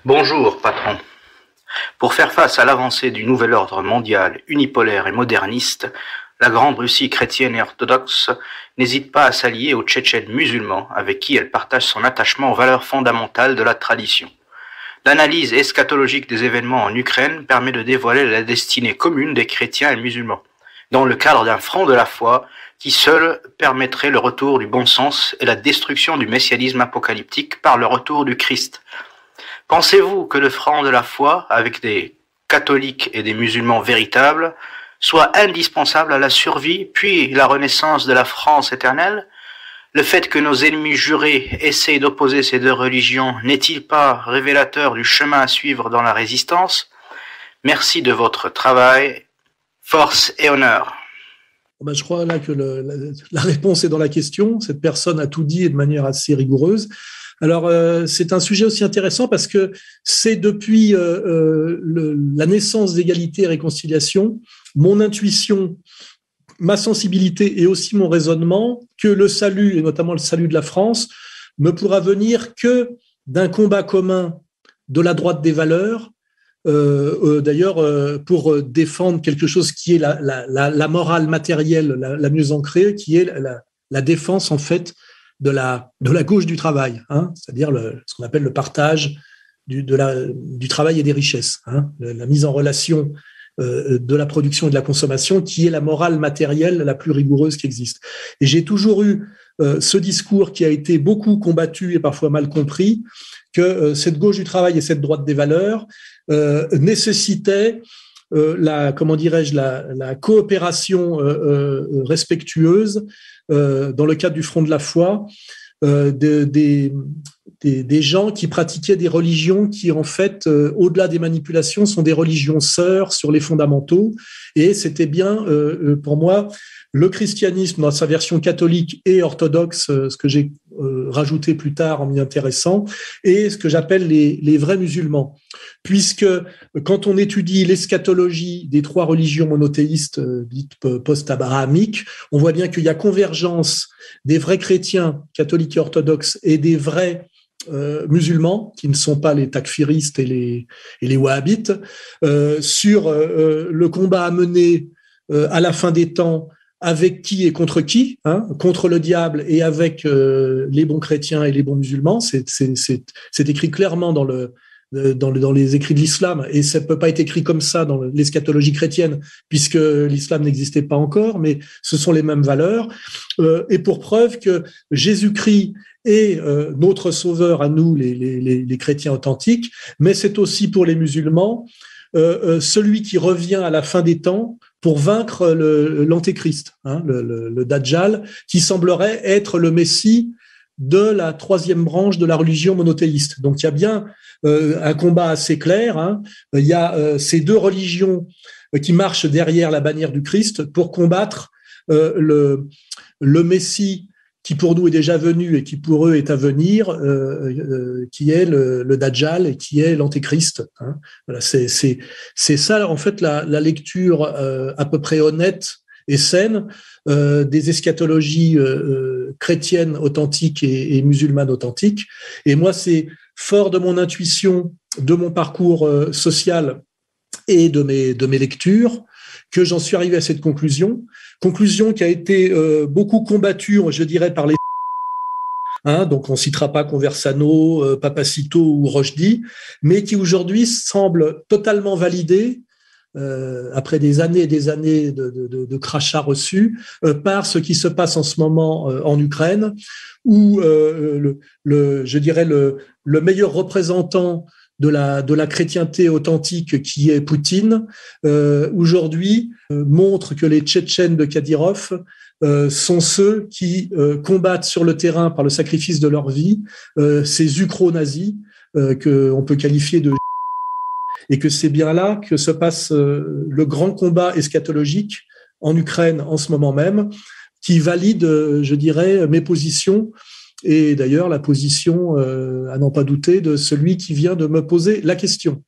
Bonjour, patron. Pour faire face à l'avancée du nouvel ordre mondial unipolaire et moderniste, la Grande Russie chrétienne et orthodoxe n'hésite pas à s'allier aux Tchétchènes musulmans avec qui elle partage son attachement aux valeurs fondamentales de la tradition. L'analyse eschatologique des événements en Ukraine permet de dévoiler la destinée commune des chrétiens et musulmans, dans le cadre d'un front de la foi qui seul permettrait le retour du bon sens et la destruction du messianisme apocalyptique par le retour du Christ. Pensez-vous que le front de la foi, avec des catholiques et des musulmans véritables, soit indispensable à la survie, puis la renaissance de la France éternelle? Le fait que nos ennemis jurés essayent d'opposer ces deux religions n'est-il pas révélateur du chemin à suivre dans la résistance? Merci de votre travail. Force et honneur. Je crois là que la réponse est dans la question. Cette personne a tout dit et de manière assez rigoureuse. Alors, c'est un sujet aussi intéressant parce que c'est depuis la naissance d'égalité et réconciliation, mon intuition, ma sensibilité et aussi mon raisonnement, que le salut, et notamment le salut de la France, ne pourra venir que d'un combat commun de la droite des valeurs, d'ailleurs pour défendre quelque chose qui est la morale matérielle la mieux ancrée, qui est la défense en fait de la gauche du travail, c'est-à-dire ce qu'on appelle le partage du travail et des richesses, la mise en relation de la production et de la consommation, qui est la morale matérielle la plus rigoureuse qui existe. Et j'ai toujours eu ce discours qui a été beaucoup combattu et parfois mal compris, que cette gauche du travail et cette droite des valeurs nécessitaient la coopération respectueuse dans le cadre du front de la foi des gens qui pratiquaient des religions qui, en fait, au-delà des manipulations, sont des religions sœurs sur les fondamentaux. Et c'était bien, pour moi, le christianisme dans sa version catholique et orthodoxe, ce que j'ai rajouté plus tard en m'y intéressant, et ce que j'appelle les vrais musulmans. Puisque quand on étudie l'eschatologie des trois religions monothéistes dites post-abrahamiques, on voit bien qu'il y a convergence des vrais chrétiens catholiques et orthodoxes et des vrais musulmans, qui ne sont pas les takfiristes et les wahhabites, sur le combat à mener à la fin des temps, avec qui et contre qui, contre le diable et avec les bons chrétiens et les bons musulmans. C'est écrit clairement dans les écrits de l'islam, et ça ne peut pas être écrit comme ça dans l'eschatologie chrétienne, puisque l'islam n'existait pas encore, mais ce sont les mêmes valeurs. Et pour preuve que Jésus-Christ est notre sauveur à nous, les chrétiens authentiques, mais c'est aussi pour les musulmans celui qui revient à la fin des temps pour vaincre l'antéchrist, le Dajjal, qui semblerait être le Messie de la troisième branche de la religion monothéiste. Donc il y a bien un combat assez clair. Il y a ces deux religions qui marchent derrière la bannière du Christ pour combattre le Messie qui pour nous est déjà venu et qui pour eux est à venir, qui est le Dajjal et qui est l'antéchrist. Voilà, c'est ça en fait la lecture à peu près honnête et saine des eschatologies chrétiennes authentiques et musulmanes authentiques. Et moi, c'est fort de mon intuition, de mon parcours social et de mes lectures que j'en suis arrivé à cette conclusion qui a été beaucoup combattue, je dirais, par les donc on citera pas Conversano, Papacito ou Rochdy, mais qui aujourd'hui semble totalement validée après des années et des années de crachats reçus par ce qui se passe en ce moment en Ukraine, où je dirais le meilleur représentant de la chrétienté authentique qui est Poutine, aujourd'hui montre que les Tchétchènes de Kadyrov sont ceux qui combattent sur le terrain par le sacrifice de leur vie ces ukro-nazis qu'on peut qualifier de et que c'est bien là que se passe le grand combat eschatologique en Ukraine en ce moment même, qui valide, je dirais, mes positions, et d'ailleurs la position, à n'en pas douter, de celui qui vient de me poser la question.